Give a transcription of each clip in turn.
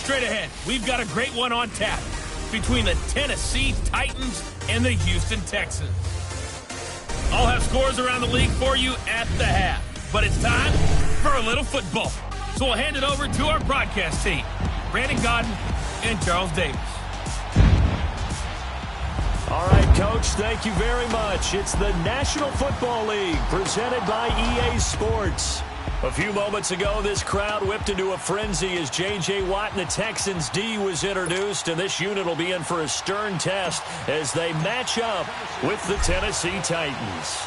Straight ahead, we've got a great one on tap between the Tennessee Titans and the Houston Texans. I'll have scores around the league for you at the half. But it's time for a little football. So we'll hand it over to our broadcast team, Brandon Godden and Charles Davis. All right, Coach, thank you very much. It's the National Football League presented by EA Sports. A few moments ago, this crowd whipped into a frenzy as J.J. Watt and the Texans' D was introduced, and this unit will be in for a stern test as they match up with the Tennessee Titans.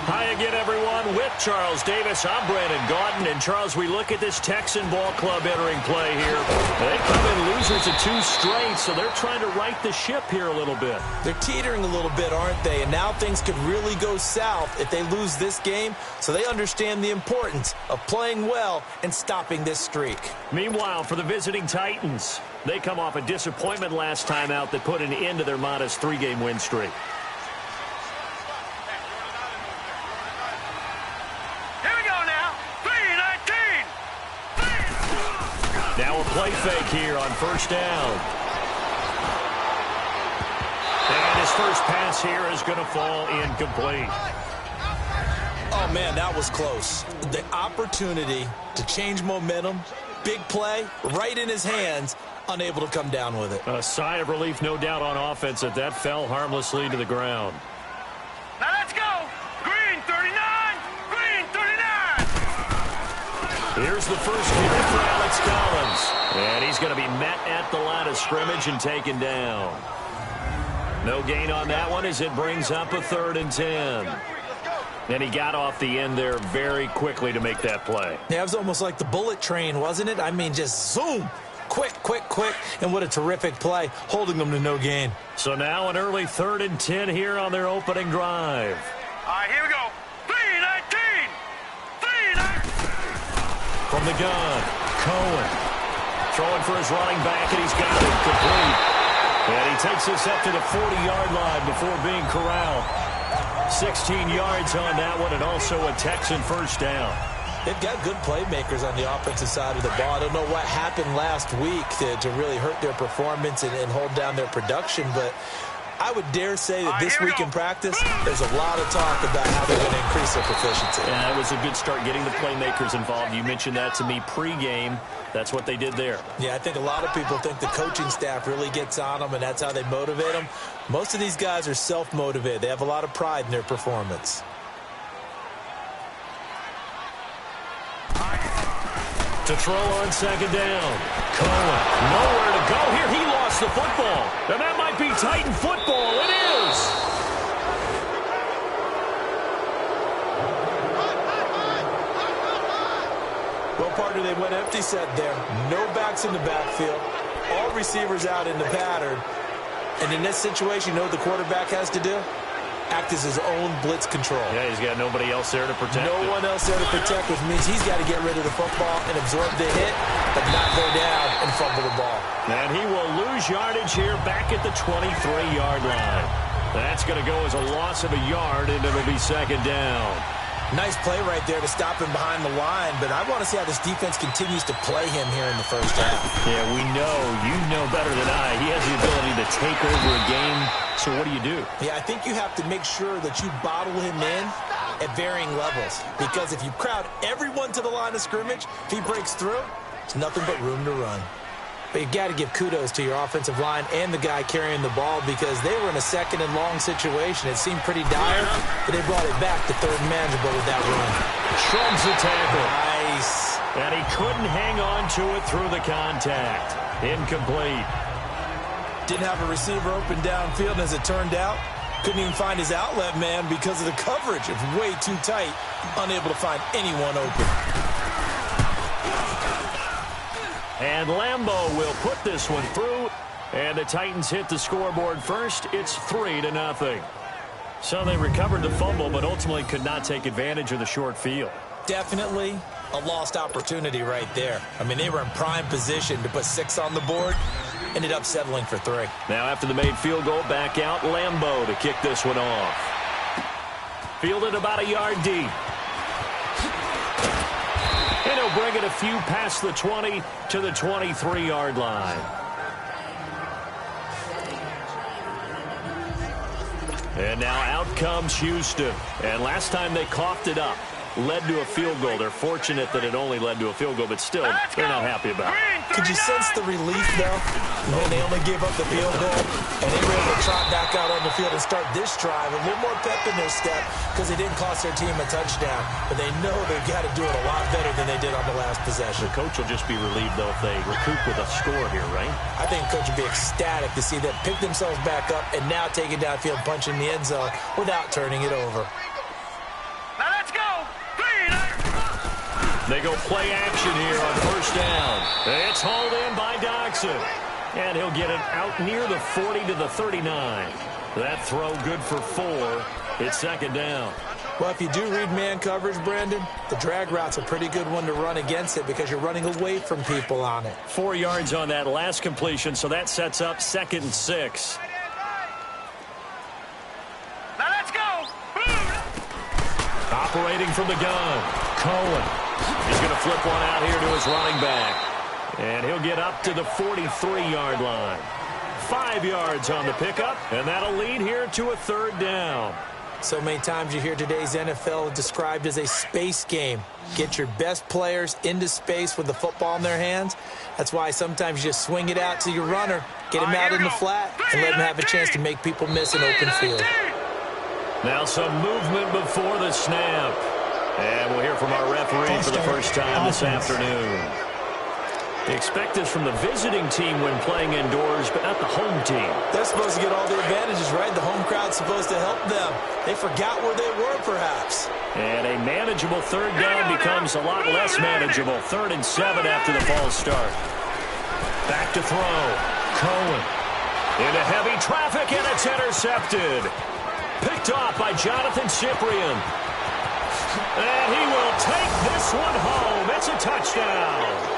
Hi again, everyone. With Charles Davis, I'm Brandon Godden. And, Charles, we look at this Texan ball club entering play here. They come in losers of 2 straight, so they're trying to right the ship here a little bit. They're teetering a little bit, aren't they? And now things could really go south if they lose this game, so they understand the importance of playing well and stopping this streak. Meanwhile, for the visiting Titans, they come off a disappointment last time out that put an end to their modest 3-game win streak. Now a play fake here on first down. And his first pass here is going to fall incomplete. Oh, man, that was close. The opportunity to change momentum, big play, right in his hands, unable to come down with it. A sigh of relief, no doubt, on offense that fell harmlessly to the ground. Now let's go. Green 39. Green 39. Here's the first carry for Alex Collins. And he's going to be met at the line of scrimmage and taken down. No gain on that one as it brings up a 3rd and 10. And he got off the end there very quickly to make that play. Yeah, it was almost like the bullet train, wasn't it? I mean, just zoom. Quick, quick, quick. And what a terrific play, holding them to no gain. So now an early 3rd and 10 here on their opening drive. All right, here we go. 3-19. 3-19. From the gun, Cohen. Throwing for his running back, and he's got it complete. And he takes this up to the 40-yard line before being corralled. 16 yards on that one, and also a Texan first down. They've got good playmakers on the offensive side of the ball. I don't know what happened last week to really hurt their performance and hold down their production, but I would dare say that this week in practice, there's a lot of talk about how they're going to increase their proficiency. And that was a good start getting the playmakers involved. You mentioned that to me pregame. That's what they did there. Yeah, I think a lot of people think the coaching staff really gets on them, and that's how they motivate them. Most of these guys are self-motivated. They have a lot of pride in their performance. To throw on second down. Cohen, nowhere to go here. He lost the football. And that might be Titan football. It is. Well, partner, they went empty set there. No backs in the backfield. All receivers out in the pattern. And in this situation, you know what the quarterback has to do? Act as his own blitz control. Yeah, he's got nobody else there to protect. No one else there to protect, which means he's got to get rid of the football and absorb the hit, but not go down and fumble the ball. And he will lose yardage here back at the 23-yard line. That's going to go as a loss of a yard, and it'll be second down. Nice play right there to stop him behind the line, but I want to see how this defense continues to play him here in the first half. Yeah, we know. You know better than I. He has the ability to take over a game, so what do you do? Yeah, I think you have to make sure that you bottle him in at varying levels, because if you crowd everyone to the line of scrimmage, if he breaks through, it's nothing but room to run. But you got to give kudos to your offensive line and the guy carrying the ball, because they were in a 2nd and long situation. It seemed pretty dire, but they brought it back to 3rd and manageable with that run. Shrugs the tackle. Nice. And he couldn't hang on to it through the contact. Incomplete. Didn't have a receiver open downfield, and as it turned out, couldn't even find his outlet man because of the coverage. It's way too tight, unable to find anyone open. And Lambeau will put this one through. And the Titans hit the scoreboard first. It's 3-0. So they recovered the fumble, but ultimately could not take advantage of the short field. Definitely a lost opportunity right there. I mean, they were in prime position to put 6 on the board. Ended up settling for 3. Now after the made field goal, back out Lambeau to kick this one off. Fielded about a yard deep. And he'll bring it a few past the 20 to the 23-yard line. And now out comes Houston. And last time they coughed it up, led to a field goal. They're fortunate that it only led to a field goal, but still, they're not happy about it. Could you sense the relief, though, when they only gave up the field goal, and they were able to trot back out on the field and start this drive, a little more pep in their step, because they didn't cost their team a touchdown, but they know they've got to do it a lot better than they did on the last possession. The coach will just be relieved, though, if they recoup with a score here, right? I think the coach would be ecstatic to see them pick themselves back up and now take it downfield, punch in the end zone without turning it over. Now let's go. They go play action here on first down. It's hauled in by Dodson. And he'll get it out near the 40 to the 39. That throw good for 4. It's second down. Well, if you do read man coverage, Brandon, the drag route's a pretty good one to run against it because you're running away from people on it. 4 yards on that last completion, so that sets up 2nd and 6. Now let's go. Operating from the gun, Cohen. He's going to flip one out here to his running back. And he'll get up to the 43-yard line. 5 yards on the pickup, and that'll lead here to a 3rd down. So many times you hear today's NFL described as a space game. Get your best players into space with the football in their hands. That's why sometimes you just swing it out to your runner, get him out in the flat, and let him have a chance to make people miss an open field. Now some movement before the snap. And we'll hear from our referee for the first time this afternoon. Expect this from the visiting team when playing indoors, but not the home team. They're supposed to get all the advantages, right? The home crowd's supposed to help them. They forgot where they were, perhaps. And a manageable 3rd down becomes a lot less manageable. 3rd and 7 after the false start. Back to throw. Cohen. Into heavy traffic, and it's intercepted. Picked off by Jonathan Cyprien. And he will take this one home. It's a touchdown.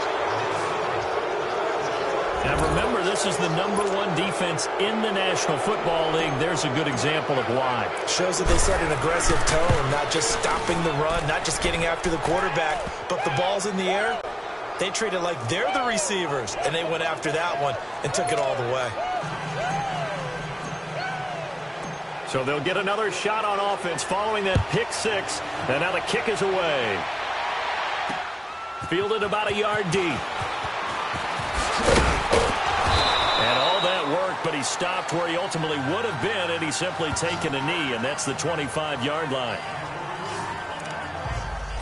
Now remember, this is the #1 defense in the National Football League. There's a good example of why. Shows that they set an aggressive tone, not just stopping the run, not just getting after the quarterback, but the ball's in the air. They treat it like they're the receivers, and they went after that one and took it all the way. So they'll get another shot on offense following that pick 6. And now the kick is away. Fielded about a yard deep. And all that work, but he stopped where he ultimately would have been, and he's simply taken a knee, and that's the 25-yard line.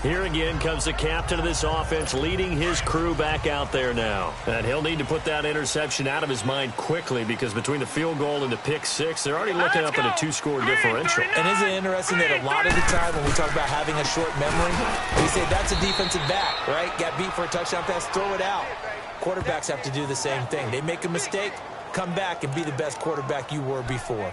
Here again comes the captain of this offense, leading his crew back out there now. And he'll need to put that interception out of his mind quickly, because between the field goal and the pick 6, they're already looking up at a 2-score differential. And isn't it interesting that a lot of the time when we talk about having a short memory, we say that's a defensive back, right? Got beat for a touchdown pass, throw it out. Quarterbacks have to do the same thing. They make a mistake, come back and be the best quarterback you were before.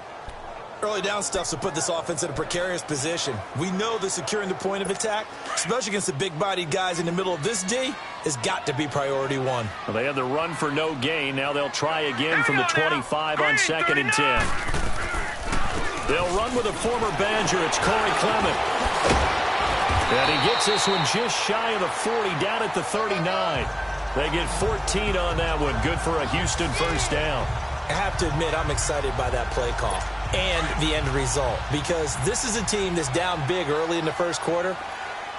Early down stuff to put this offense in a precarious position. We know that securing the point of attack, especially against the big-bodied guys in the middle of this D, has got to be priority 1. Well, they had the run for no gain. Now they'll try again from the 25 on 2nd and 10. They'll run with a former Badger. It's Corey Clement. And he gets this one just shy of the 40, down at the 39. They get 14 on that one. Good for a Houston first down. I have to admit, I'm excited by that play call and the end result, because this is a team that's down big early in the first quarter,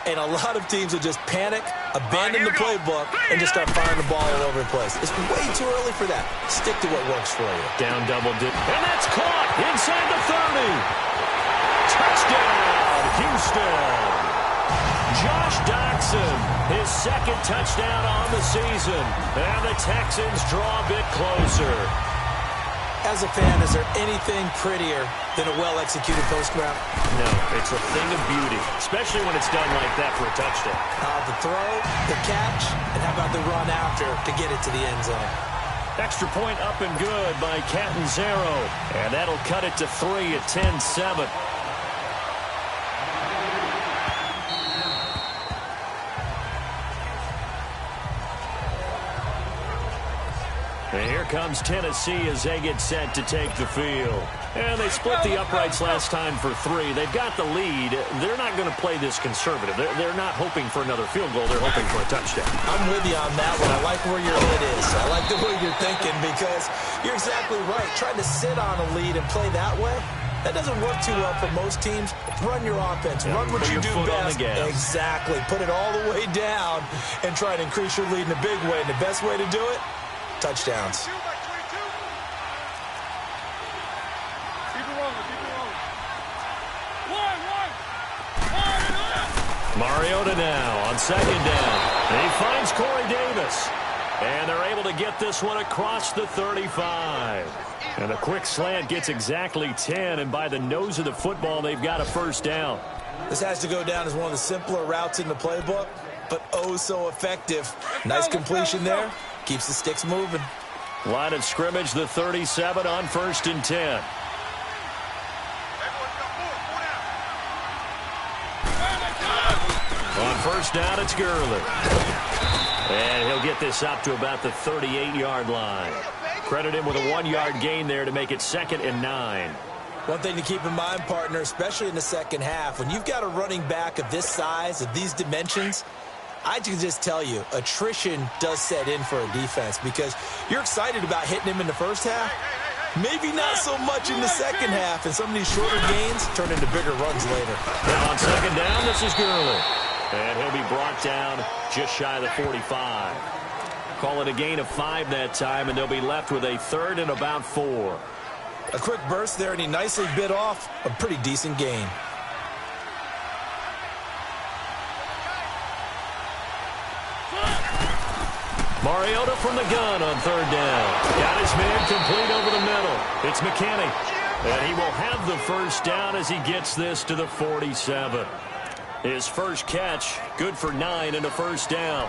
and a lot of teams will just panic, abandon the playbook, and just start firing the ball all over the place. It's way too early for that. Stick to what works for you. Down double dip. And that's caught inside the 30. Touchdown, Houston. Josh Doctson, his 2nd touchdown on the season. And the Texans draw a bit closer. As a fan, is there anything prettier than a well-executed post route? No, it's a thing of beauty, especially when it's done like that for a touchdown. The throw, the catch, and how about the run after to get it to the end zone? Extra point up and good by Catanzaro. And that'll cut it to 3 at 10-7. And here comes Tennessee as they get set to take the field. And they split the uprights last time for 3. They've got the lead. They're not going to play this conservative. They're not hoping for another field goal. They're hoping for a touchdown. I'm with you on that one. I like where your head is. I like the way you're thinking because you're exactly right. Trying to sit on a lead and play that way, that doesn't work too well for most teams. Run your offense. Run what you do best. Exactly. Put it all the way down and try to increase your lead in a big way. And the best way to do it, touchdowns. Mariota now on second down. He finds Corey Davis. And they're able to get this one across the 35. And a quick slant gets exactly 10. And by the nose of the football, they've got a first down. This has to go down as one of the simpler routes in the playbook, but oh so effective. Nice completion there. Keeps the sticks moving. Line of scrimmage, the 37 on 1st and 10. On first down, it's Gurley. And he'll get this up to about the 38-yard line. Credit him with a 1-yard gain there to make it 2nd and 9. One thing to keep in mind, partner, especially in the second half, when you've got a running back of this size, of these dimensions, I can just tell you, attrition does set in for a defense because you're excited about hitting him in the first half. Maybe not so much in the second half, and some of these shorter gains turn into bigger runs later. Now on second down, this is Gurley. And he'll be brought down just shy of the 45. Call it a gain of 5 that time, and they'll be left with a 3rd and about 4. A quick burst there, and he nicely bit off a pretty decent gain. Mariota from the gun on 3rd down. Got his man complete over the middle. It's McKinney. And he will have the first down as he gets this to the 47. His first catch, good for 9 and a first down.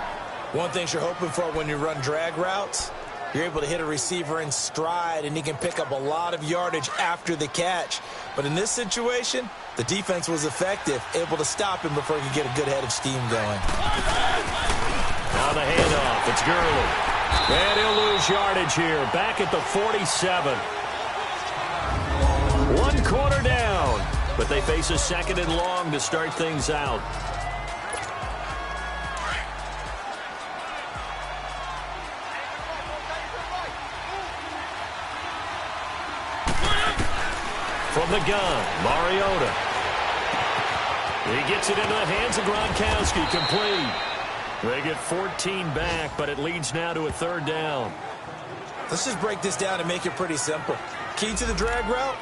One thing you're hoping for when you run drag routes, you're able to hit a receiver in stride, and he can pick up a lot of yardage after the catch. But in this situation, the defense was effective, able to stop him before he could get a good head of steam going. Now the handoff, it's Gurley. And he'll lose yardage here, back at the 47. 1 quarter down, but they face a 2nd and long to start things out. From the gun, Mariota. He gets it into the hands of Gronkowski, complete. They get 14 back, but it leads now to a 3rd down. Let's just break this down and make it pretty simple. Key to the drag route,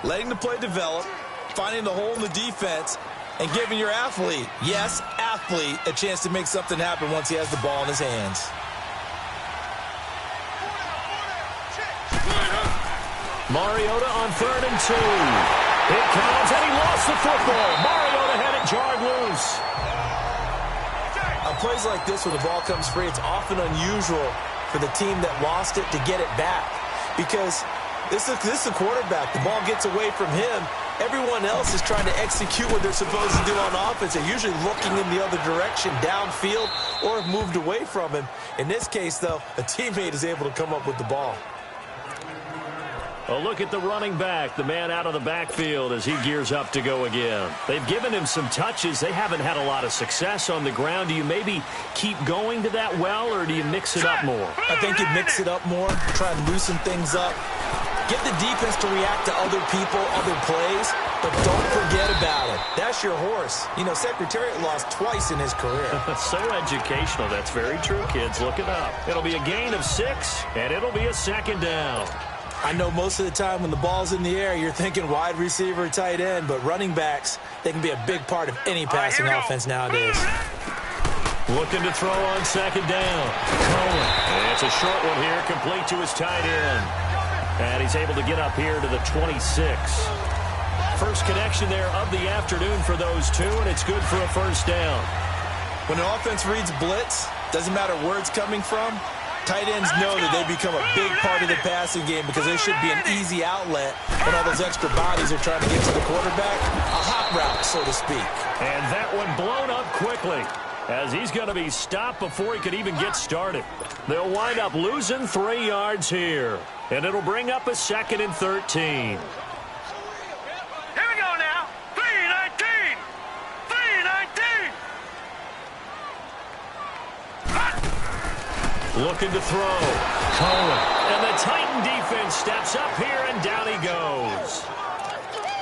letting the play develop, finding the hole in the defense, and giving your athlete, yes, athlete, a chance to make something happen once he has the ball in his hands. Mariota on 3rd and 2. It counts, and he lost the football. Mariota had it jarred loose. On plays like this where the ball comes free, it's often unusual for the team that lost it to get it back because this is a quarterback. The ball gets away from him. Everyone else is trying to execute what they're supposed to do on offense. They're usually looking in the other direction, downfield, or have moved away from him. In this case, though, a teammate is able to come up with the ball. A look at the running back, the man out of the backfield as he gears up to go again. They've given him some touches. They haven't had a lot of success on the ground. Do you maybe keep going to that well, or do you mix it up more? I think you mix it up more, try and loosen things up. Get the defense to react to other people, other plays, but don't forget about it. That's your horse. You know, Secretariat lost twice in his career. So educational. That's very true, kids. Look it up. It'll be a gain of 6, and it'll be a 2nd down. I know most of the time when the ball's in the air, you're thinking wide receiver, tight end, but running backs, they can be a big part of any passing offense nowadays. Looking to throw on 2nd down. Cohen. And it's a short one here, complete to his tight end. And he's able to get up here to the 26. First connection there of the afternoon for those two, and it's good for a first down. When an offense reads blitz, doesn't matter where it's coming from, tight ends know that they become a big part of the passing game because they should be an easy outlet when all those extra bodies are trying to get to the quarterback. A hot route, so to speak. And that one blown up quickly. as he's going to be stopped before he could even get started. They'll wind up losing 3 yards here, and it'll bring up a 2nd and 13. Here we go now. 3-19. 3-19. Looking to throw. Cohen. And the Titan defense steps up here, and down he goes.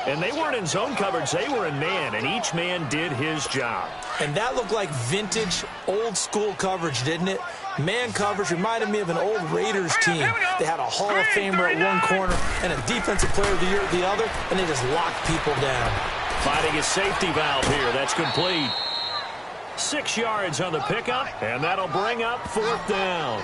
And they weren't in zone coverage. They were in man, and each man did his job. And that looked like vintage, old-school coverage, didn't it? Man coverage reminded me of an old Raiders team. They had a Hall of Famer at one corner and a Defensive Player of the Year at the other, and they just locked people down. Finding a safety valve here. That's complete. 6 yards on the pickup, and that'll bring up 4th down.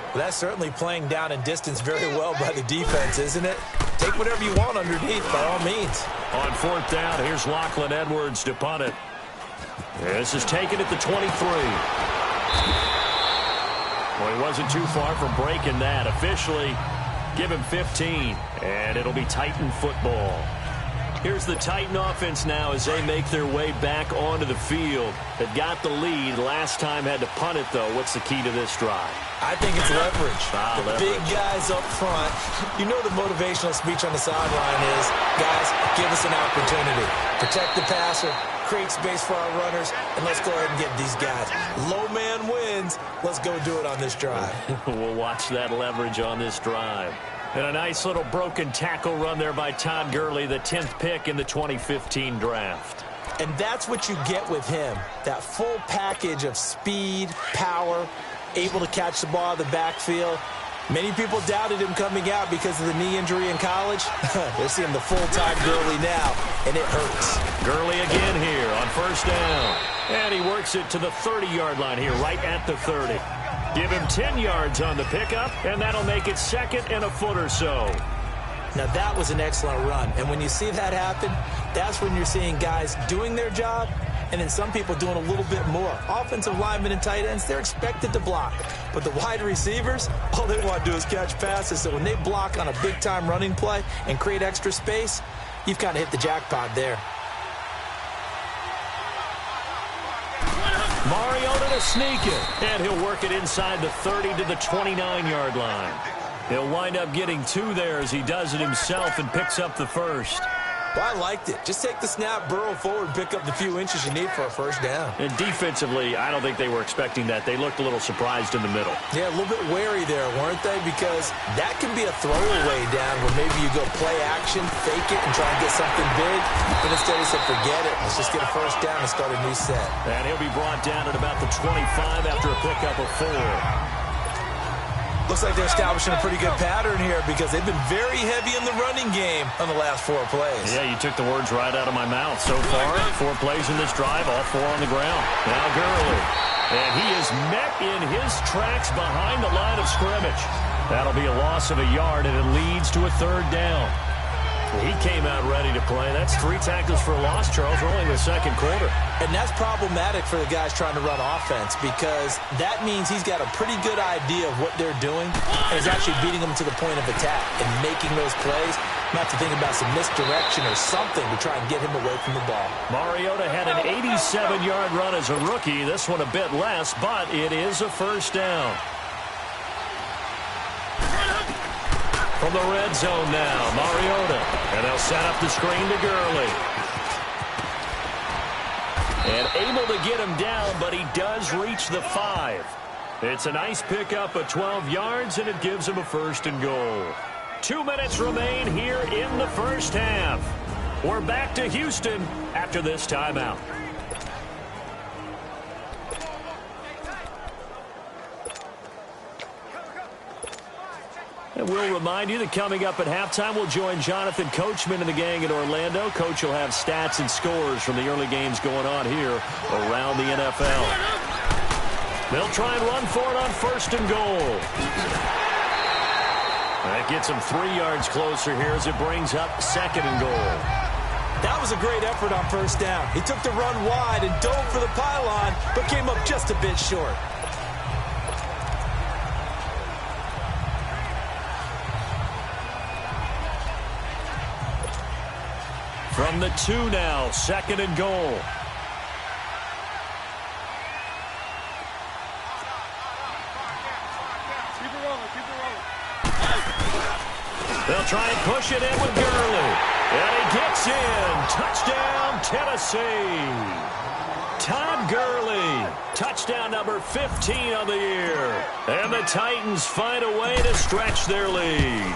Well, that's certainly playing down and distance very well by the defense, isn't it? Take whatever you want underneath, by all means. On 4th down, here's Lachlan Edwards to punt it. This is taken at the 23. Well, he wasn't too far from breaking that. Officially, give him 15, and it'll be Titan football. Here's the Titan offense now as they make their way back onto the field. They've got the lead. Last time had to punt it, though. What's the key to this drive? I think it's leverage. The Leverage. big guys up front. You know the motivational speech on the sideline is, guys, give us an opportunity. Protect the passer, create space for our runners, and let's go ahead and get these guys. Low man wins. Let's go do it on this drive. We'll watch that leverage on this drive. And a nice little broken tackle run there by Todd Gurley, the 10th pick in the 2015 draft. And that's what you get with him, that full package of speed, power, able to catch the ball out of the backfield. Many people doubted him coming out because of the knee injury in college. They're seeing the full-time Gurley now, and it hurts. Gurley again here on 1st down. And he works it to the 30-yard line here, right at the 30. Give him 10 yards on the pickup, and that'll make it 2nd and a foot or so. Now, that was an excellent run. And when you see that happen, that's when you're seeing guys doing their job, and then some people doing a little bit more. Offensive linemen and tight ends, they're expected to block. But the wide receivers, all they want to do is catch passes. So when they block on a big-time running play and create extra space, you've kind of hit the jackpot there. Mariota to sneak it, and he'll work it inside the 30 to the 29-yard line. He'll wind up getting 2 there as he does it himself and picks up the 1st. Well, I liked it. Just take the snap, burrow forward, pick up the few inches you need for a 1st down. And defensively, I don't think they were expecting that. They looked a little surprised in the middle. Yeah, a little bit wary there, weren't they? Because that can be a throwaway down where maybe you go play action, fake it, and try and get something big. But instead he said, forget it. Let's just get a 1st down and start a new set. And he'll be brought down at about the 25 after a pickup of 4. Looks like they're establishing a pretty good pattern here because they've been very heavy in the running game on the last 4 plays. Yeah, you took the words right out of my mouth. So far, 4 plays in this drive, all 4 on the ground. Now Gurley. And he is met in his tracks behind the line of scrimmage. That'll be a loss of a yard, and it leads to a 3rd down. He came out ready to play. That's 3 tackles for a loss, Charles. We're only in the 2nd quarter. And that's problematic for the guys trying to run offense because that means he's got a pretty good idea of what they're doing and is actually beating them to the point of attack and making those plays. Not to think about some misdirection or something to try and get him away from the ball. Mariota had an 87-yard run as a rookie. This one a bit less, but it is a 1st down. From the red zone now, Mariota. And they'll set up the screen to Gurley. And able to get him down, but he does reach the 5. It's a nice pickup of 12 yards, and it gives him a 1st and goal. 2 minutes remain here in the 1st half. We're back to Houston after this timeout. And we'll remind you that coming up at halftime, we'll join Jonathan Coachman and the gang in Orlando. Coach will have stats and scores from the early games going on here around the NFL. They'll try and run for it on 1st and goal. That gets him 3 yards closer here as it brings up 2nd and goal. That was a great effort on 1st down. He took the run wide and dove for the pylon, but came up just a bit short. From the 2 now, 2nd and goal. They'll try and push it in with Gurley. And he gets in. Touchdown, Tennessee. Todd Gurley. Touchdown number 15 on the year. And the Titans find a way to stretch their lead.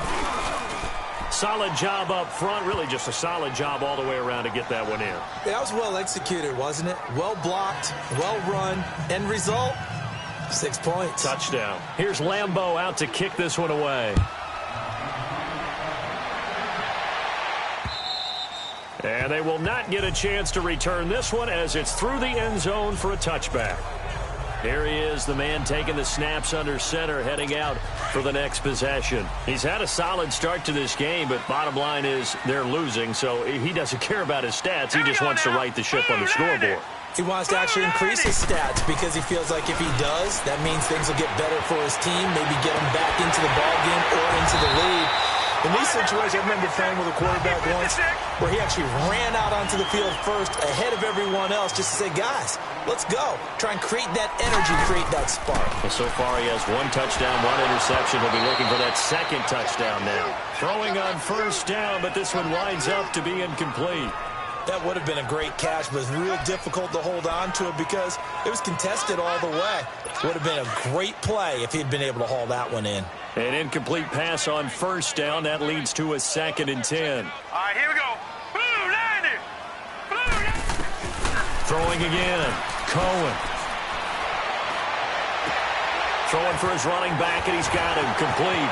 Solid job up front. Really just a solid job all the way around to get that one in. Yeah, that was well executed, wasn't it? Well blocked, well run. End result, 6 points. Touchdown. Here's Lambeau out to kick this one away. And they will not get a chance to return this one as it's through the end zone for a touchback. Here he is, the man taking the snaps under center, heading out for the next possession. He's had a solid start to this game, but bottom line is they're losing, so he doesn't care about his stats. He just wants to right the ship on the scoreboard. He wants to actually increase his stats because he feels like if he does, that means things will get better for his team, maybe get him back into the ballgame or into the lead. In these situations, I remember playing with a quarterback once where he actually ran out onto the field first ahead of everyone else just to say, guys, let's go. Try and create that energy, create that spark. Well, so far he has 1 touchdown, 1 interception. He'll be looking for that second touchdown now. Throwing on first down, but this one winds up to be incomplete. That would have been a great catch, but it's real difficult to hold on to it because it was contested all the way. Would have been a great play if he'd been able to haul that one in. An incomplete pass on first down. That leads to a 2nd and 10. All right, here we go. Blue 90. Blue 90. Throwing again. Cohen. Throwing for his running back, and he's got him complete.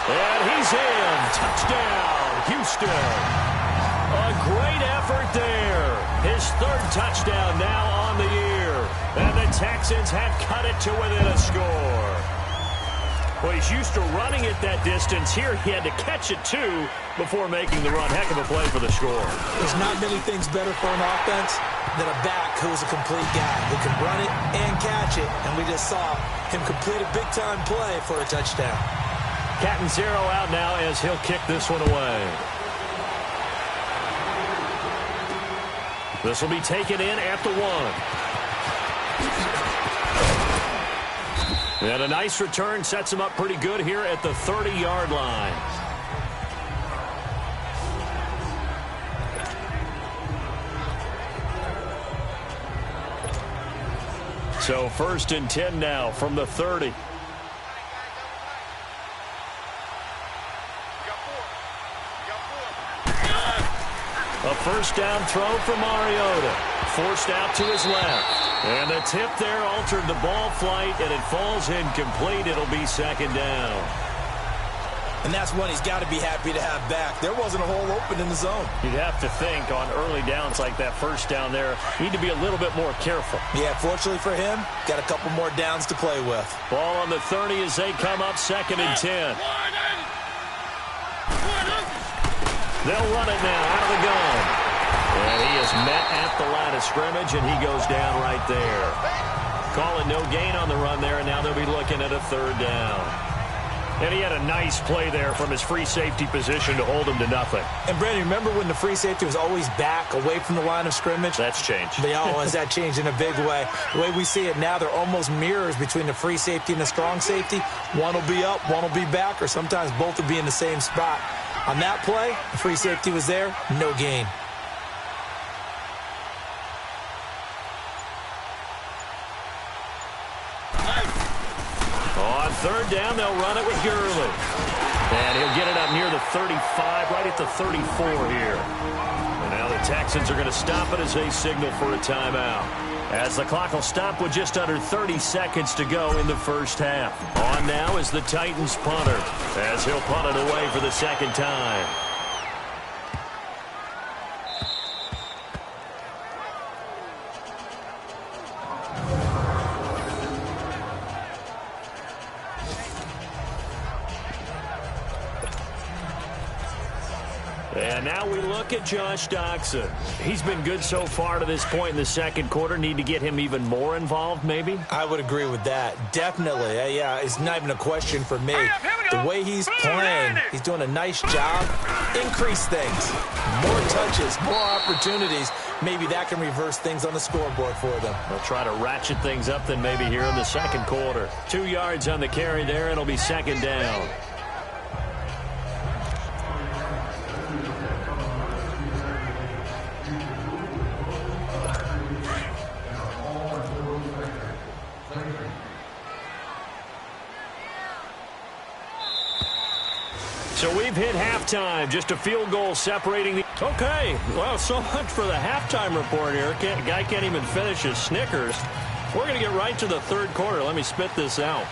And he's in. Touchdown, Houston. A great effort there. His 3rd touchdown now on the year. And the Texans have cut it to within a score. Well, he's used to running it that distance. Here he had to catch it, too, before making the run. Heck of a play for the score. There's not many things better for an offense than a back who's a complete guy who can run it and catch it. And we just saw him complete a big-time play for a touchdown. Cat and 0 out now as he'll kick this one away. This will be taken in at the 1. And a nice return sets him up pretty good here at the 30-yard line. So 1st and 10 now from the 30. A first down throw for Mariota. Forced out to his left. And the tip there altered the ball flight, and it falls incomplete. It'll be 2nd down. And that's one he's got to be happy to have back. There wasn't a hole open in the zone. You'd have to think on early downs like that first down there, you need to be a little bit more careful. Yeah, fortunately for him, got a couple more downs to play with. Ball on the 30 as they come up 2nd and 10. They'll run it now out of the gun. And he is met at the line of scrimmage, and he goes down right there. Calling no gain on the run there, and now they'll be looking at a 3rd down. And he had a nice play there from his free safety position to hold him to nothing. And, Brandon, remember when the free safety was always back away from the line of scrimmage? That's changed. They always that changed in a big way. The way we see it now, they're almost mirrors between the free safety and the strong safety. One will be up, one will be back, or sometimes both will be in the same spot. On that play, the free safety was there, no gain. On 3rd down, they'll run it with Gurley. And he'll get it up near the 35, right at the 34 here. And now the Texans are going to stop it as they signal for a timeout. As the clock will stop with just under 30 seconds to go in the first half. On now is the Titans punter, as he'll punt it away for the 2nd time. And now we look at Josh Doxson. He's been good so far to this point in the 2nd quarter. Need to get him even more involved, maybe? I would agree with that. Definitely. Yeah, it's not even a question for me. The way he's playing, he's doing a nice job. Increase things. More touches, more opportunities. maybe that can reverse things on the scoreboard for them. They'll try to ratchet things up then maybe here in the second quarter. 2 yards on the carry there. It'll be second down. So we've hit halftime. Just a field goal separating the... Okay, well, so much for the halftime report here. Guy can't even finish his Snickers. We're going to get right to the third quarter. Let me spit this out.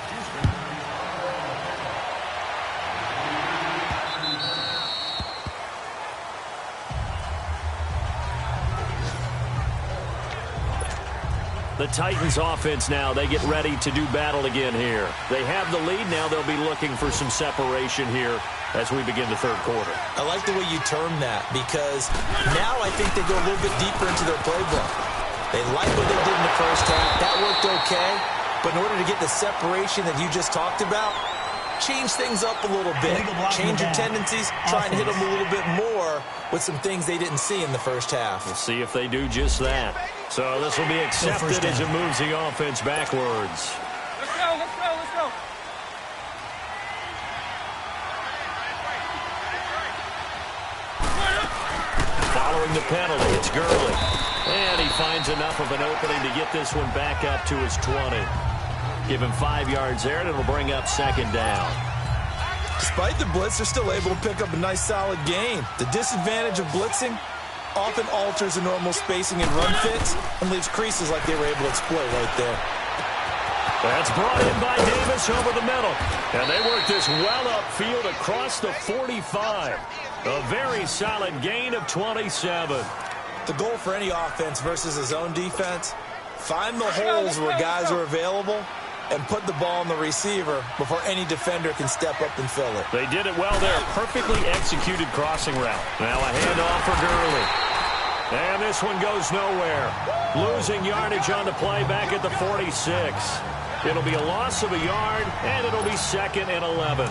The Titans offense now, they get ready to do battle again here. They have the lead. Now they'll be looking for some separation here as we begin the third quarter. I like the way you term that, because now I think they go a little bit deeper into their playbook. They like what they did in the first half. That worked okay. But in order to get the separation that you just talked about, change things up a little bit. Change your tendencies. Try and hit them a little bit more with some things they didn't see in the first half. We'll see if they do just that. So this will be accepted as it moves the offense backwards. Let's go, let's go, let's go. Following the penalty, it's Gurley. And he finds enough of an opening to get this one back up to his 20. Give him 5 yards there, and it'll bring up second down. Despite the blitz, they're still able to pick up a nice, solid gain. The disadvantage of blitzing often alters the normal spacing and run fits and leaves creases like they were able to exploit right there. That's brought in by Davis over the middle. And they work this well upfield across the 45. A very solid gain of 27. The goal for any offense versus his own defense, find the holes where guys are available and put the ball on the receiver before any defender can step up and fill it. They did it well there. Perfectly executed crossing route. Now a handoff for Gurley. And this one goes nowhere. Losing yardage on the play back at the 46. It'll be a loss of a yard, and it'll be 2nd and 11.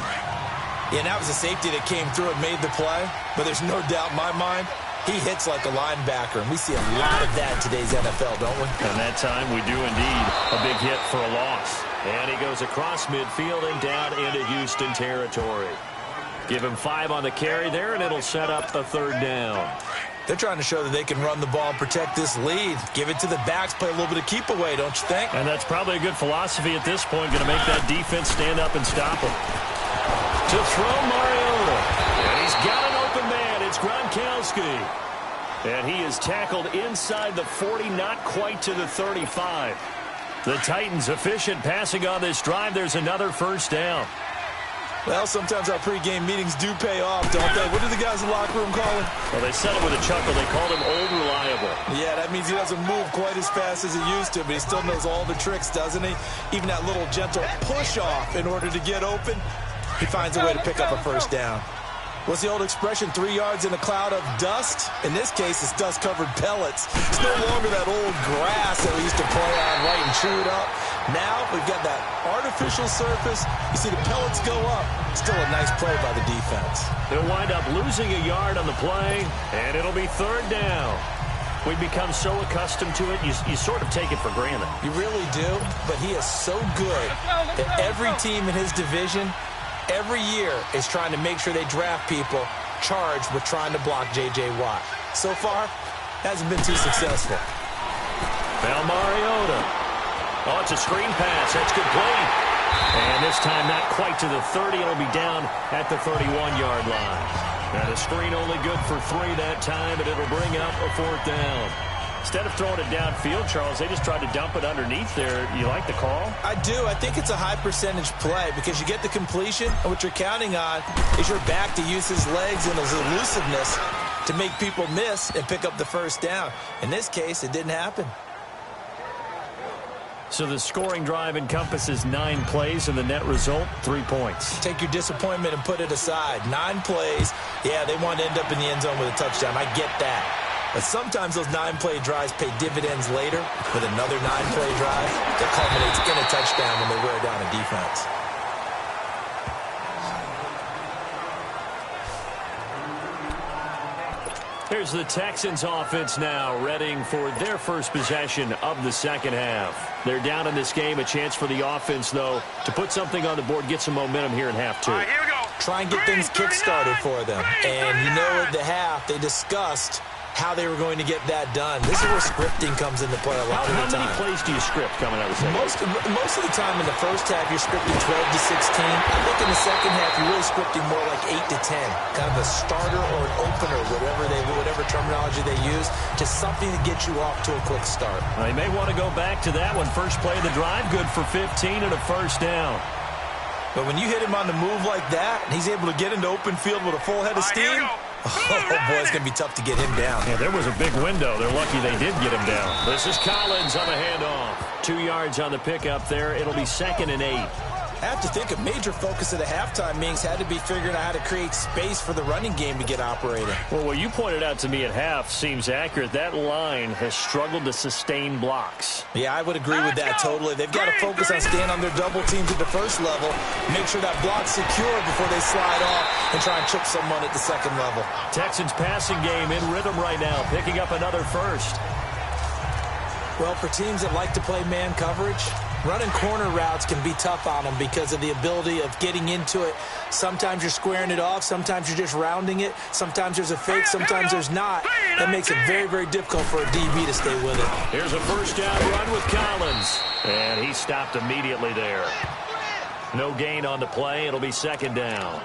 Yeah, that was a safety that came through and made the play, but there's no doubt in my mind he hits like a linebacker, and we see a lot of that in today's NFL, don't we? And that time we do indeed. A big hit for a loss. And he goes across midfield and down into Houston territory. Give him 5 on the carry there, and it'll set up a third down. They're trying to show that they can run the ball and protect this lead. Give it to the backs, play a little bit of keep away, don't you think? And that's probably a good philosophy at this point, going to make that defense stand up and stop him. To throw Mariota. And he's got an open man. It's Gronkowski. And he is tackled inside the 40, not quite to the 35. The Titans efficient passing on this drive. There's another first down. Well, sometimes our pregame meetings do pay off, don't they? What do the guys in the locker room call him? Well, they said it with a chuckle. They called him Old Reliable. Yeah, that means he doesn't move quite as fast as he used to, but he still knows all the tricks, doesn't he? Even that little gentle push-off in order to get open, he finds a way to pick up a first down. What's the old expression, 3 yards in a cloud of dust? In this case, it's dust-covered pellets. It's no longer that old grass that we used to play on, right, and chew it up. Now we've got that artificial surface. You see the pellets go up. Still a nice play by the defense. They'll wind up losing a yard on the play, and it'll be third down. We've become so accustomed to it, you sort of take it for granted. You really do, but he is so good that every team in his division every year is trying to make sure they draft people charged with trying to block J.J. Watt. So far, hasn't been too successful. Now Mariota. Oh, it's a screen pass. That's complete. And this time not quite to the 30. It'll be down at the 31-yard line. Now the screen only good for 3 that time, and it'll bring up a fourth down. Instead of throwing it downfield, Charles, they just tried to dump it underneath there. You like the call? I do. I think it's a high-percentage play because you get the completion, and what you're counting on is your back to use his legs and his elusiveness to make people miss and pick up the first down. In this case, it didn't happen. So the scoring drive encompasses 9 plays, and the net result, 3 points. Take your disappointment and put it aside. 9 plays. Yeah, they want to end up in the end zone with a touchdown. I get that. But sometimes those 9-play drives pay dividends later with another 9-play drive that culminates in a touchdown when they wear down a defense. Here's the Texans offense now, readying for their first possession of the second half. They're down in this game. A chance for the offense, though, to put something on the board, get some momentum here in half two. All right, here we go. Try and get things kick-started for them. And you know at the half, they discussed how they were going to get that done. This is where scripting comes into play a lot of the time. How many plays do you script coming out of the second? Most of the time in the first half, you're scripting 12 to 16. I think in the second half, you're really scripting more like 8 to 10. Kind of a starter or an opener, whatever terminology they use, just something to get you off to a quick start. They may want to go back to that one. First play of the drive, good for 15 and a first down. But when you hit him on the move like that, and he's able to get into open field with a full head of steam, oh, boy, it's going to be tough to get him down. Yeah, there was a big window. They're lucky they did get him down. This is Collins on the handoff. 2 yards on the pickup there. It'll be 2nd and 8. I have to think a major focus of the halftime meetings had to be figuring out how to create space for the running game to get operating. Well, what you pointed out to me at half seems accurate. That line has struggled to sustain blocks. Yeah, I would agree with that totally. They've got to focus on staying on their double teams at the first level, make sure that block's secure before they slide off and try and chip someone at the second level. Texans passing game in rhythm right now, picking up another first. Well, for teams that like to play man coverage, running corner routes can be tough on them because of the ability of getting into it. Sometimes you're squaring it off. Sometimes you're just rounding it. Sometimes there's a fake. Sometimes there's not. That makes it very, very difficult for a DB to stay with it. Here's a first down run with Collins. And he stopped immediately there. No gain on the play. It'll be 2nd down.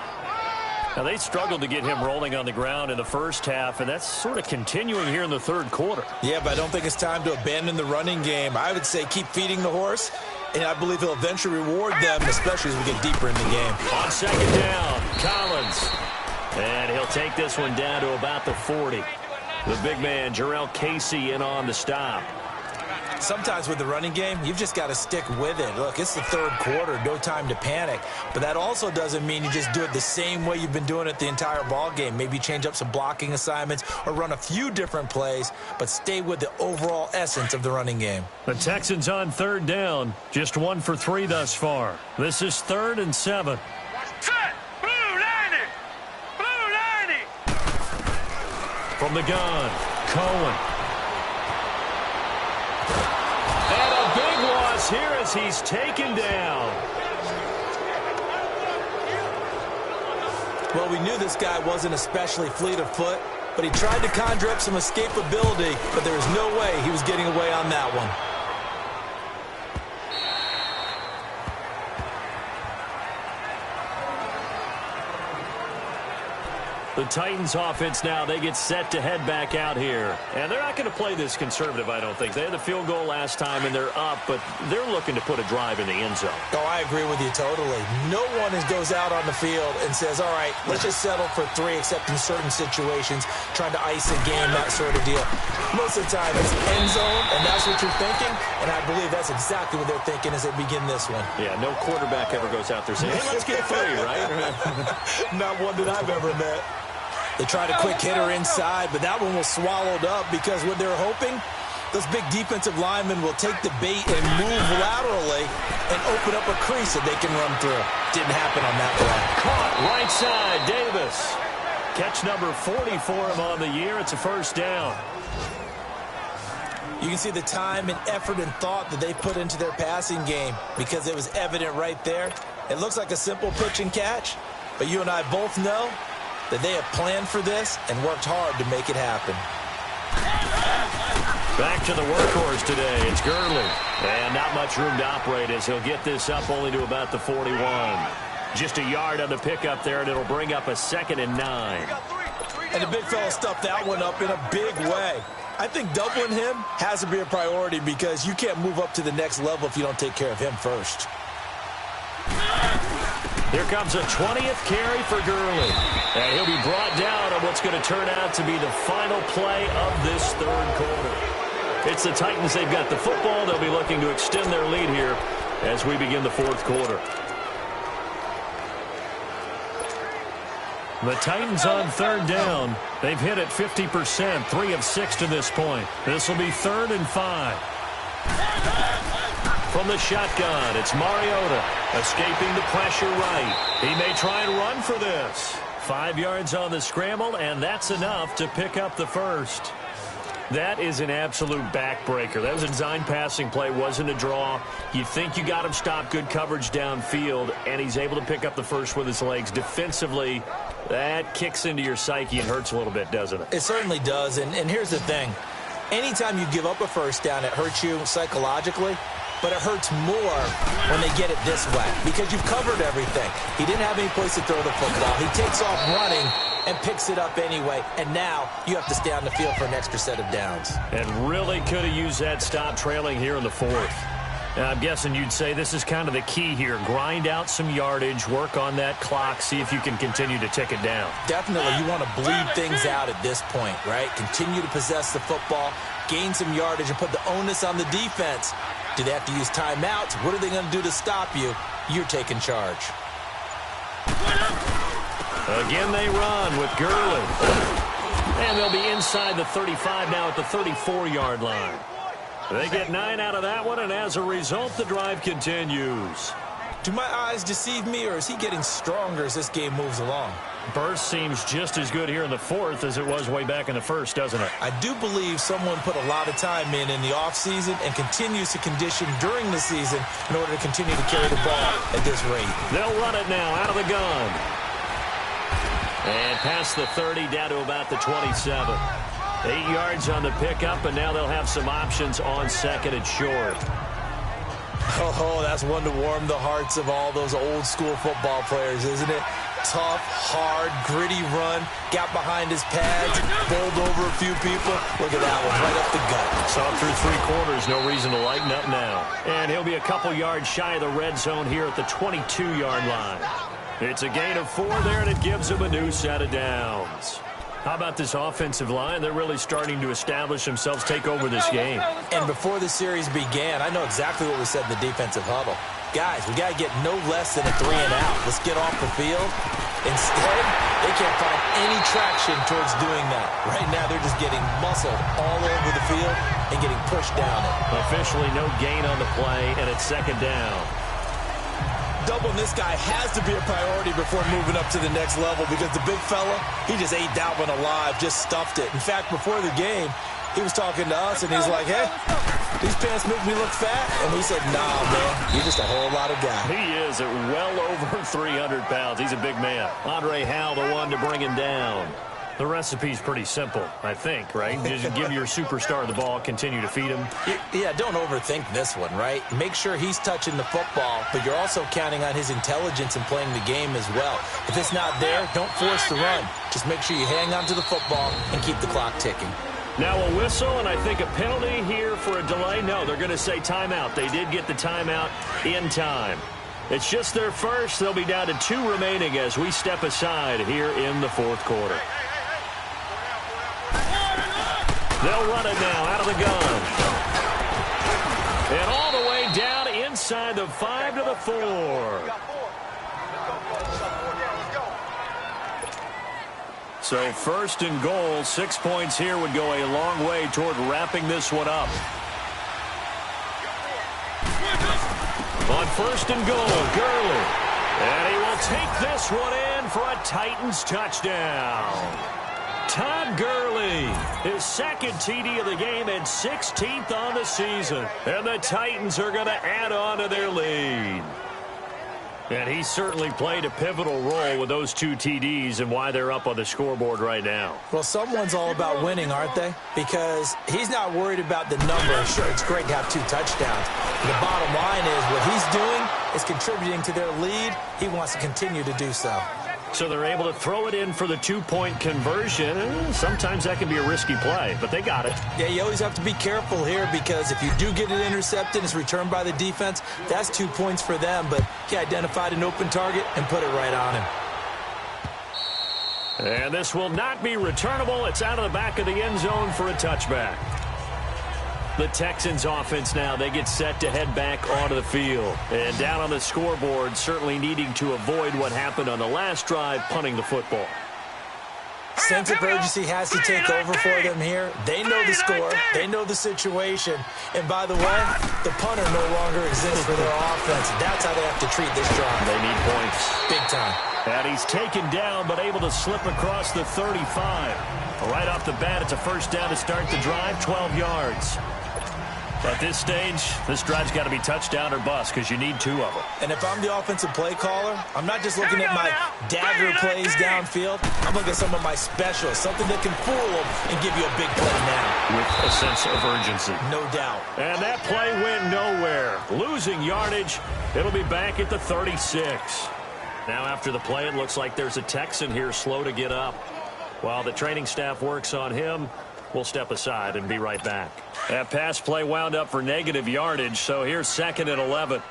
Now, they struggled to get him rolling on the ground in the first half, and that's sort of continuing here in the third quarter. Yeah, but I don't think it's time to abandon the running game. I would say keep feeding the horse, and I believe he'll eventually reward them, especially as we get deeper in the game. On 2nd down, Collins. And he'll take this one down to about the 40. The big man, Jarrell Casey, in on the stop. Sometimes with the running game, you've just got to stick with it. Look, it's the third quarter, no time to panic. But that also doesn't mean you just do it the same way you've been doing it the entire ball game. Maybe change up some blocking assignments or run a few different plays, but stay with the overall essence of the running game. The Texans on 3rd down, just 1 for 3 thus far. This is 3rd and 7. Set. Blue 90. Blue 90. From the gun, Cohen. And a big loss here as he's taken down. Well, we knew this guy wasn't especially fleet of foot, but he tried to conjure up some escapability, but there was no way he was getting away on that one. The Titans offense now, they get set to head back out here. And they're not going to play this conservative, I don't think. They had the field goal last time, and they're up, but they're looking to put a drive in the end zone. Oh, I agree with you totally. No one goes out on the field and says, all right, let's just settle for 3, except in certain situations, trying to ice a game, that sort of deal. Most of the time, it's end zone, and that's what you're thinking, and I believe that's exactly what they're thinking as they begin this one. Yeah, no quarterback ever goes out there saying, hey, let's get 3, right? Not one that I've ever met. They tried a quick hitter inside, but that one was swallowed up because what they're hoping, those big defensive linemen will take the bait and move laterally and open up a crease that they can run through. Didn't happen on that play. Caught right side, Davis. Catch number 40 for him on the year. It's a first down. You can see the time and effort and thought that they put into their passing game because it was evident right there. It looks like a simple pitch and catch, but you and I both know that they have planned for this and worked hard to make it happen. Back to the workhorse today. It's Gurley. And not much room to operate as he'll get this up only to about the 41. Just a yard on the pickup there, and it'll bring up a 2nd and 9. And the big fella stuffed that one up in a big way. I think doubling him has to be a priority because you can't move up to the next level if you don't take care of him first. Here comes a 20th carry for Gurley. And he'll be brought down on what's going to turn out to be the final play of this third quarter. It's the Titans. They've got the football. They'll be looking to extend their lead here as we begin the fourth quarter. The Titans on 3rd down. They've hit it 50%, 3 of 6 to this point. This will be 3rd and 5. From the shotgun, it's Mariota escaping the pressure right. He may try and run for this. 5 yards on the scramble, and that's enough to pick up the first. That is an absolute backbreaker. That was a design passing play, wasn't a draw. You think you got him stopped, good coverage downfield, and he's able to pick up the first with his legs. Defensively, that kicks into your psyche and hurts a little bit, doesn't it? It certainly does, and here's the thing. Anytime you give up a first down, it hurts you psychologically, but it hurts more when they get it this way because you've covered everything. He didn't have any place to throw the football. He takes off running and picks it up anyway, and now you have to stay on the field for an extra set of downs. And really could have used that stop trailing here in the fourth. Now, I'm guessing you'd say this is kind of the key here. Grind out some yardage, work on that clock, see if you can continue to tick it down. Definitely. You want to bleed things out at this point, right? Continue to possess the football, gain some yardage, and put the onus on the defense. Do they have to use timeouts? What are they going to do to stop you? You're taking charge. Again, they run with Gurley. And they'll be inside the 35 now at the 34-yard line. They get 9 out of that one, and as a result, the drive continues. Do my eyes deceive me, or is he getting stronger as this game moves along? Burst seems just as good here in the fourth as it was way back in the first, doesn't it? I do believe someone put a lot of time in the offseason and continues to condition during the season in order to continue to carry the ball at this rate. They'll run it now out of the gun. And past the 30 down to about the 27. 8 yards on the pickup, and now they'll have some options on second and short. Oh, that's one to warm the hearts of all those old-school football players, isn't it? Tough, hard, gritty run, got behind his pads, bowled over a few people. Look at that one, right up the gut. Saw through 3 quarters, no reason to lighten up now. And he'll be a couple yards shy of the red zone here at the 22-yard line. It's a gain of 4 there, and it gives him a new set of downs. How about this offensive line? They're really starting to establish themselves, take over this game. And before the series began, I know exactly what we said in the defensive huddle. Guys, we got to get no less than a 3-and-out. Let's get off the field. Instead, they can't find any traction towards doing that. Right now, they're just getting muscled all over the field and getting pushed down it. Officially no gain on the play, and it's second down. Doubling this guy has to be a priority before moving up to the next level because the big fella, he just ate that one alive, just stuffed it. In fact, before the game, he was talking to us, and he's like, hey, these pants make me look fat. And we said, nah, man, you're just a whole lot of guy. He is at well over 300 pounds. He's a big man. Andre Howell, the one to bring him down. The recipe's pretty simple, I think, right? Just give your superstar the ball, continue to feed him. Yeah, don't overthink this one, right? Make sure he's touching the football, but you're also counting on his intelligence in playing the game as well. If it's not there, don't force the run. Just make sure you hang on to the football and keep the clock ticking. Now a whistle, and I think a penalty here for a delay. No, they're going to say timeout. They did get the timeout in time. It's just their first. They'll be down to 2 remaining as we step aside here in the fourth quarter. They'll run it now out of the gun. And all the way down inside the 5 to the 4. So first and goal, 6 points here would go a long way toward wrapping this one up. On first and goal, Gurley. And he will take this one in for a Titans touchdown. Todd Gurley, his second TD of the game and 16th on the season. And the Titans are going to add on to their lead. And he certainly played a pivotal role with those 2 TDs and why they're up on the scoreboard right now. Well, someone's all about winning, aren't they? Because he's not worried about the number. Sure, it's great to have 2 touchdowns. But the bottom line is what he's doing is contributing to their lead. He wants to continue to do so. So they're able to throw it in for the 2-point conversion. Sometimes that can be a risky play, but they got it. Yeah, you always have to be careful here because if you do get it intercepted, it's returned by the defense, that's 2 points for them. But he identified an open target and put it right on him. And this will not be returnable. It's out of the back of the end zone for a touchback. The Texans offense now, they get set to head back onto the field. And down on the scoreboard, certainly needing to avoid what happened on the last drive, punting the football. sense of urgency has to take over for them here. They know the score. They know the situation. And by the way, the punter no longer exists for their offense. That's how they have to treat this drive. They need points. Big time. And he's taken down, but able to slip across the 35. Right off the bat, it's a first down to start the drive, 12 yards. At this stage, this drive's got to be touchdown or bust because you need 2 of them. And if I'm the offensive play caller, I'm not just looking at my dagger plays downfield. I'm looking at some of my specials, something that can fool them and give you a big play now. With a sense of urgency. No doubt. And that play went nowhere. Losing yardage. It'll be back at the 36. Now after the play, it looks like there's a Texan here slow to get up. While the training staff works on him, we'll step aside and be right back. That pass play wound up for negative yardage, so here's 2nd and 11.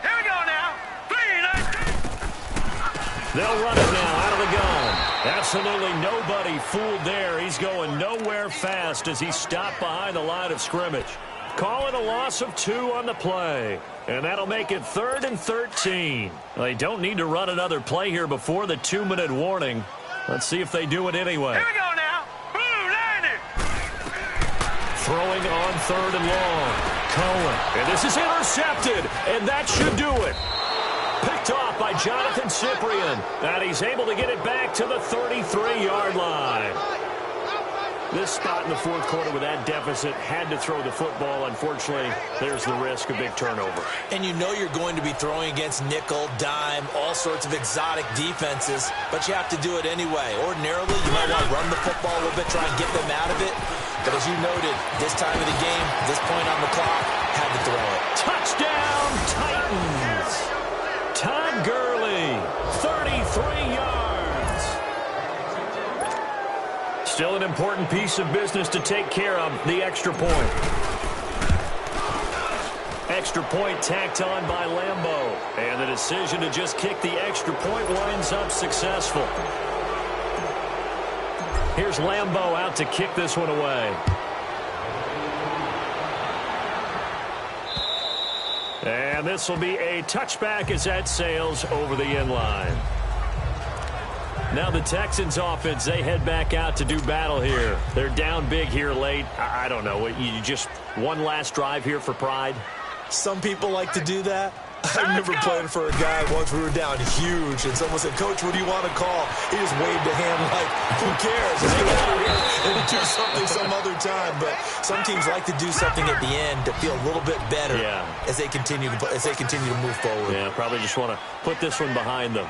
Here we go now. 3 and 19. They'll run it now out of the gun. Absolutely nobody fooled there. He's going nowhere fast as he's stopped behind the line of scrimmage. Calling a loss of 2 on the play. And that'll make it 3rd and 13. They don't need to run another play here before the 2-minute warning. Let's see if they do it anyway. Here we go now. Throwing on 3rd and long. Cohen. And this is intercepted. And that should do it. Picked off by Jonathan Cyprien. And he's able to get it back to the 33-yard line. This spot in the 4th quarter with that deficit had to throw the football. Unfortunately, there's the risk of big turnover. And you know you're going to be throwing against nickel, dime, all sorts of exotic defenses, but you have to do it anyway. Ordinarily, you might want to run the football a little bit, try and get them out of it. But as you noted, this time of the game, this point on the clock, had to throw it. Touchdown, Titans! Todd Gurley, 33 yards. Still an important piece of business to take care of, the extra point. Extra point tacked on by Lambeau. And the decision to just kick the extra point winds up successful. Here's Lambeau out to kick this one away. And this will be a touchback as that sails over the end line. Now the Texans offense, they head back out to do battle here. They're down big here late. I don't know. You just one last drive here for pride? Some people like to do that. I remember playing for a guy once. We were down huge, and someone said, "Coach, what do you want to call?" He just waved a hand like, "Who cares? Let's get out of here and do something some other time." But some teams like to do something at the end to feel a little bit better as they continue to move forward. Yeah, probably just want to put this one behind them.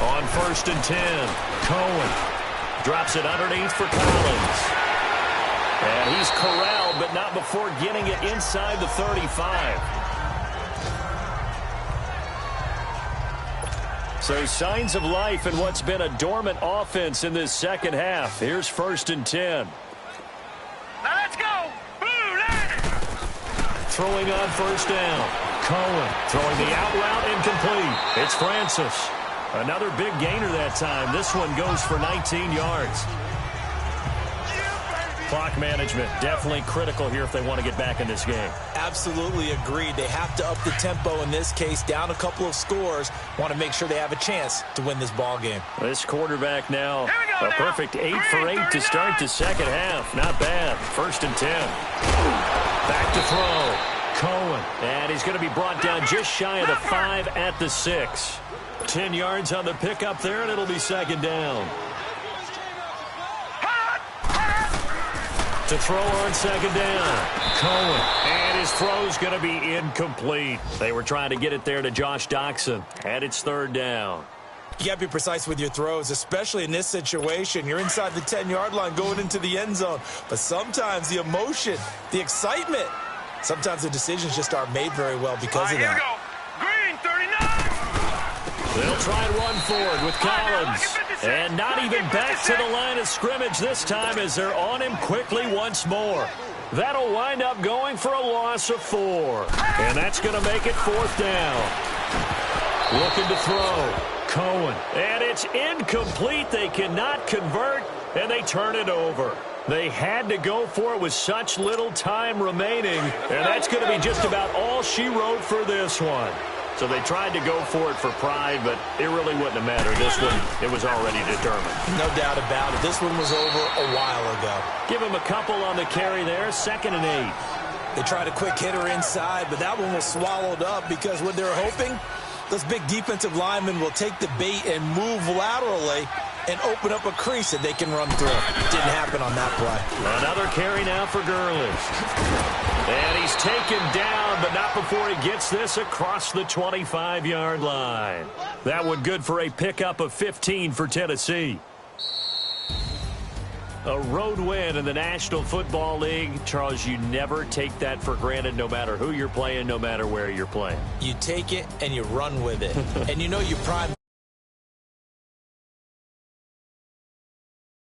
On 1st and 10, Cohen drops it underneath for Collins. And he's corralled, but not before getting it inside the 35. So signs of life in what's been a dormant offense in this second half. Here's 1st and 10. Now let's go. Blue line. Throwing on 1st down. Cohen throwing the out route incomplete. It's Francis. Another big gainer that time. This one goes for 19 yards. Clock management definitely critical here if they want to get back in this game. Absolutely agreed. They have to up the tempo in this case, down a couple of scores. Want to make sure they have a chance to win this ball game. This quarterback now, a perfect 8 for 8 to start the second half. Not bad. 1st and 10. Back to throw. Cohen. And he's going to be brought down just shy of the 5 at the 6. 10 yards on the pickup there, and it'll be 2nd down. To throw on 2nd down. Cohen. And his throw's going to be incomplete. They were trying to get it there to Josh Doxson. And it's 3rd down. You got to be precise with your throws, especially in this situation. You're inside the 10-yard line going into the end zone. But sometimes the emotion, the excitement, sometimes the decisions just aren't made very well because of that. Here we go. Green, 39. They'll try and run forward with Collins. And not even back to the line of scrimmage this time as they're on him quickly once more. That'll wind up going for a loss of 4. And that's going to make it 4th down. Looking to throw. Cohen. And it's incomplete. They cannot convert, and they turn it over. They had to go for it with such little time remaining, and that's going to be just about all she wrote for this one. So they tried to go for it for pride, but it really wouldn't have mattered. This one, it was already determined. No doubt about it. This one was over a while ago. Give him a couple on the carry there, 2nd and 8. They tried a quick hitter inside, but that one was swallowed up because what they're hoping, those big defensive linemen will take the bait and move laterally and open up a crease that they can run through. Didn't happen on that play. Another carry now for Gurley. And he's taken down, but not before he gets this across the 25-yard line. That one good for a pickup of 15 for Tennessee. A road win in the National Football League. Charles, you never take that for granted, no matter who you're playing, no matter where you're playing. You take it and you run with it. And you know you prime